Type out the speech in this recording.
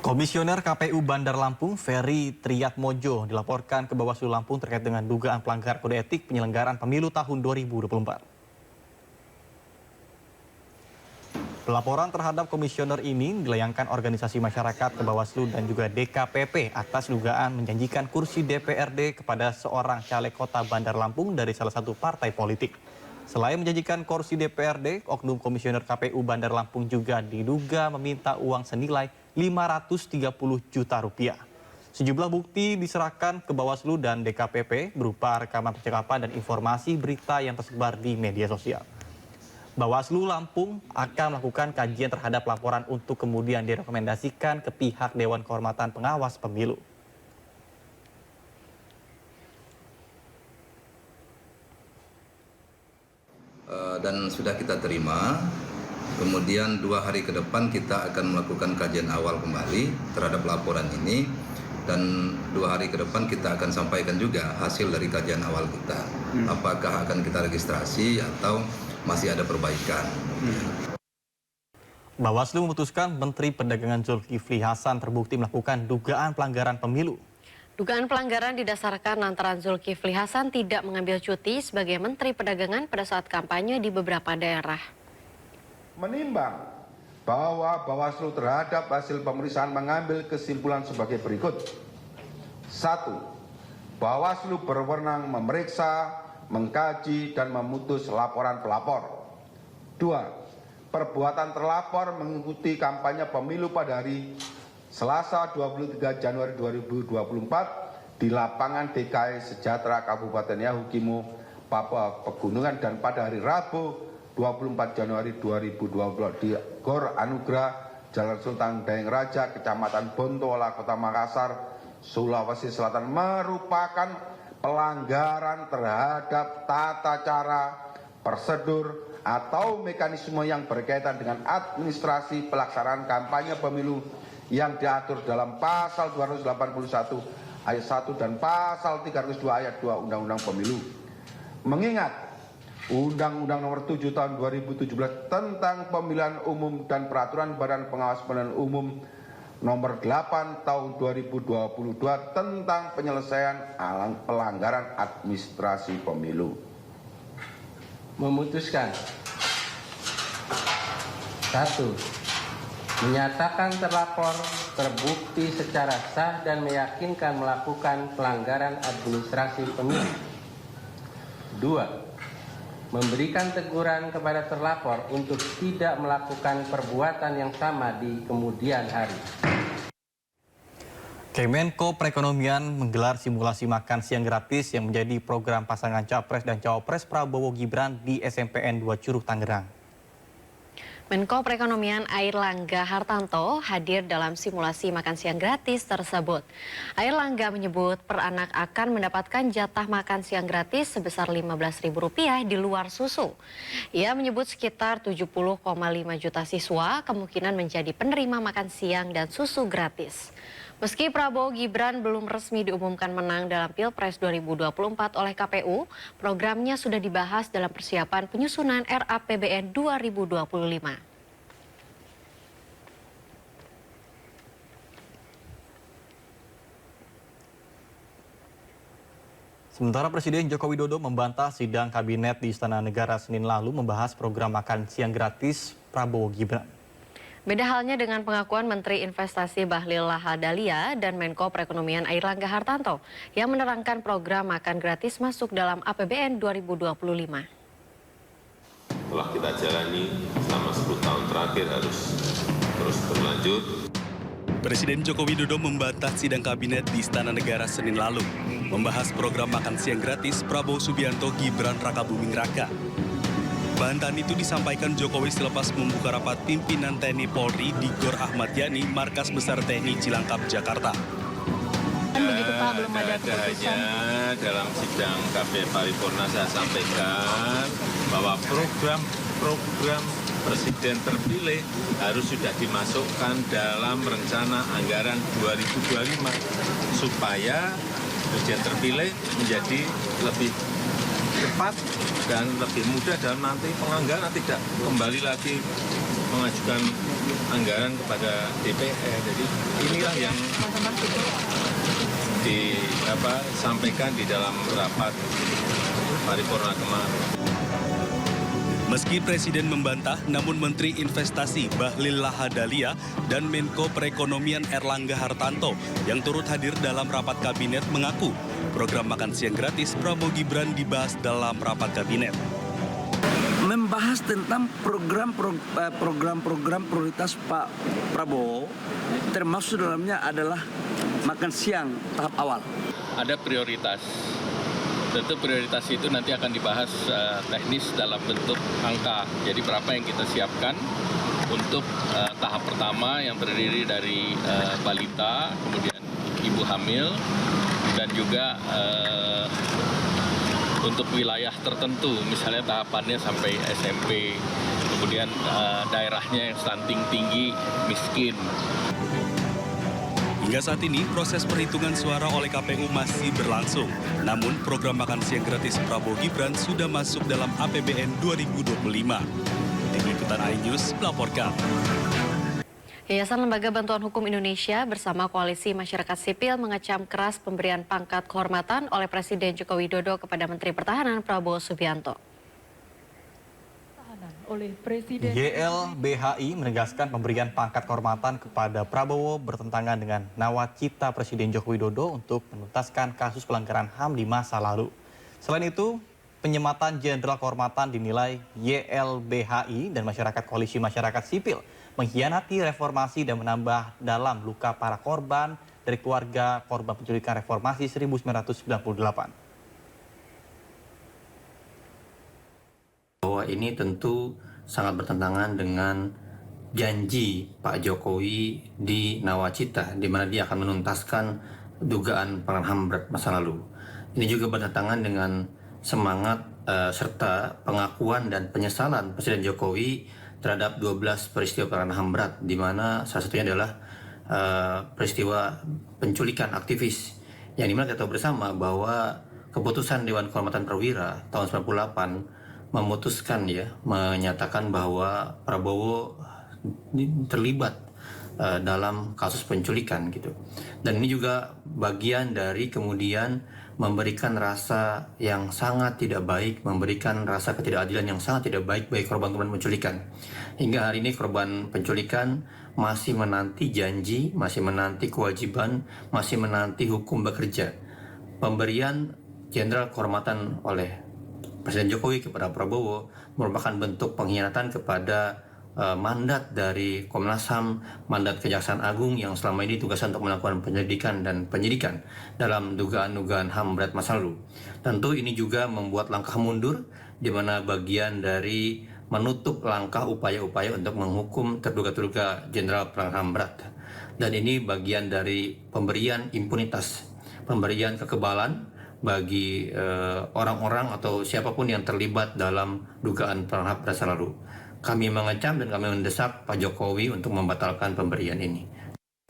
Komisioner KPU Bandar Lampung, Ferry Triatmojo, dilaporkan ke Bawaslu Lampung terkait dengan dugaan pelanggaran kode etik penyelenggaraan pemilu tahun 2024. Pelaporan terhadap komisioner ini dilayangkan organisasi masyarakat ke Bawaslu dan juga DKPP atas dugaan menjanjikan kursi DPRD kepada seorang caleg kota Bandar Lampung dari salah satu partai politik. Selain menjanjikan kursi DPRD, oknum komisioner KPU Bandar Lampung juga diduga meminta uang senilai 530 juta rupiah. Sejumlah bukti diserahkan ke Bawaslu dan DKPP berupa rekaman percakapan dan informasi berita yang tersebar di media sosial. Bawaslu Lampung akan melakukan kajian terhadap laporan untuk kemudian direkomendasikan ke pihak Dewan Kehormatan Pengawas Pemilu. Dan sudah kita terima, kemudian 2 hari ke depan kita akan melakukan kajian awal kembali terhadap laporan ini, dan 2 hari ke depan kita akan sampaikan juga hasil dari kajian awal kita. Apakah akan kita registrasi atau masih ada perbaikan. Bawaslu memutuskan Menteri Perdagangan Zulkifli Hasan terbukti melakukan dugaan pelanggaran pemilu. Dugaan pelanggaran didasarkan lantaran Zulkifli Hasan tidak mengambil cuti sebagai Menteri Perdagangan pada saat kampanye di beberapa daerah. Menimbang bahwa Bawaslu terhadap hasil pemeriksaan mengambil kesimpulan sebagai berikut. 1. Bawaslu berwenang memeriksa, mengkaji, dan memutus laporan pelapor. 2. Perbuatan terlapor mengikuti kampanye pemilu pada hari Selasa 23 Januari 2024 di lapangan DKI Sejahtera Kabupaten Yahukimo, Papua Pegunungan, dan pada hari Rabu 24 Januari 2022 di Gor Anugrah, Jalan Sultan Daeng Raja, Kecamatan Bontoala, Kota Makassar, Sulawesi Selatan merupakan pelanggaran terhadap tata cara, prosedur, atau mekanisme yang berkaitan dengan administrasi pelaksanaan kampanye pemilu yang diatur dalam pasal 281 ayat 1 dan pasal 302 ayat 2 Undang-Undang Pemilu. Mengingat Undang-Undang Nomor 7 Tahun 2017 tentang Pemilihan Umum dan Peraturan Badan Pengawas Pemilihan Umum Nomor 8 Tahun 2022 tentang penyelesaian pelanggaran administrasi pemilu. Memutuskan 1. Menyatakan terlapor terbukti secara sah dan meyakinkan melakukan pelanggaran administrasi pemilu. 2. Memberikan teguran kepada terlapor untuk tidak melakukan perbuatan yang sama di kemudian hari. Kemenko Perekonomian menggelar simulasi makan siang gratis yang menjadi program pasangan Capres dan Cawapres Prabowo Gibran di SMPN 2 Curug, Tangerang. Menko Perekonomian Airlangga Hartanto hadir dalam simulasi makan siang gratis tersebut. Airlangga menyebut per anak akan mendapatkan jatah makan siang gratis sebesar Rp15.000 di luar susu. Ia menyebut sekitar 70,5 juta siswa kemungkinan menjadi penerima makan siang dan susu gratis. Meski Prabowo Gibran belum resmi diumumkan menang dalam Pilpres 2024 oleh KPU, programnya sudah dibahas dalam persiapan penyusunan RAPBN 2025. Sementara Presiden Joko Widodo membantah sidang kabinet di Istana Negara Senin lalu membahas program makan siang gratis Prabowo Gibran. Beda halnya dengan pengakuan Menteri Investasi Bahlil Lahadalia dan Menko Perekonomian Airlangga Hartanto yang menerangkan program makan gratis masuk dalam APBN 2025. Telah kita jalani selama 10 tahun terakhir harus terus berlanjut. Presiden Joko Widodo membantah sidang kabinet di Istana Negara Senin lalu membahas program makan siang gratis Prabowo Subianto Gibran Rakabuming Raka. Bantahan itu disampaikan Jokowi selepas membuka rapat pimpinan TNI Polri di Gor Ahmad Yani, Markas Besar TNI Cilangkap, Jakarta. Begitu Pak, belum ada keputusan. Dalam sidang KP Paripurna saya sampaikan bahwa program Presiden terpilih harus sudah dimasukkan dalam rencana anggaran 2025 supaya Presiden terpilih menjadi lebih cepat dan lebih mudah dalam nanti penganggaran, tidak kembali lagi mengajukan anggaran kepada DPR. Jadi inilah yang disampaikan di dalam rapat paripurna kemarin. Meski Presiden membantah, namun Menteri Investasi Bahlil Lahadalia dan Menko Perekonomian Erlangga Hartanto yang turut hadir dalam rapat kabinet mengaku program makan siang gratis Prabowo Gibran dibahas dalam rapat kabinet. Membahas tentang program-program prioritas Pak Prabowo, termasuk dalamnya adalah makan siang tahap awal. Ada prioritas. Tentu prioritas itu nanti akan dibahas teknis dalam bentuk angka. Jadi berapa yang kita siapkan untuk tahap pertama yang terdiri dari balita, kemudian ibu hamil, dan juga untuk wilayah tertentu, misalnya tahapannya sampai SMP, kemudian daerahnya yang stunting tinggi, miskin. Hingga saat ini, proses perhitungan suara oleh KPU masih berlangsung. Namun, program makan siang gratis Prabowo Gibran sudah masuk dalam APBN 2025. Tim Liputan iNews melaporkan. Yayasan Lembaga Bantuan Hukum Indonesia bersama Koalisi Masyarakat Sipil mengecam keras pemberian pangkat kehormatan oleh Presiden Joko Widodo kepada Menteri Pertahanan Prabowo Subianto. YLBHI menegaskan pemberian pangkat kehormatan kepada Prabowo bertentangan dengan nawacita Presiden Joko Widodo untuk menuntaskan kasus pelanggaran HAM di masa lalu. Selain itu, penyematan jenderal kehormatan dinilai YLBHI dan Masyarakat Koalisi Masyarakat Sipil mengkhianati reformasi dan menambah dalam luka para korban dari keluarga korban penculikan reformasi 1998. Bahwa ini tentu sangat bertentangan dengan janji Pak Jokowi di Nawacita, di mana dia akan menuntaskan dugaan pelanggaran HAM berat masa lalu. Ini juga bertentangan dengan semangat serta pengakuan dan penyesalan Presiden Jokowi terhadap 12 peristiwa pelanggaran HAM berat, di mana salah satunya adalah peristiwa penculikan aktivis, yang dimana kita tahu bersama bahwa keputusan Dewan Kehormatan Perwira tahun 98 memutuskan menyatakan bahwa Prabowo terlibat dalam kasus penculikan gitu. Dan ini juga bagian dari kemudian memberikan rasa yang sangat tidak baik, memberikan rasa ketidakadilan yang sangat tidak baik bagi korban-korban penculikan. Hingga hari ini korban penculikan masih menanti janji, masih menanti kewajiban, masih menanti hukum bekerja. Pemberian jenderal kehormatan oleh Presiden Jokowi kepada Prabowo merupakan bentuk pengkhianatan kepada mandat dari Komnas HAM, mandat Kejaksaan Agung yang selama ini tugasnya untuk melakukan penyelidikan dan penyidikan dalam dugaan-dugaan HAM berat masa lalu. Tentu ini juga membuat langkah mundur, di mana bagian dari menutup langkah upaya-upaya untuk menghukum terduga-terduga jenderal pelanggaran HAM berat. Dan ini bagian dari pemberian impunitas, pemberian kekebalan bagi orang-orang atau siapapun yang terlibat dalam dugaan pelanggaran HAM masa lalu. Kami mengecam dan kami mendesak Pak Jokowi untuk membatalkan pemberian ini.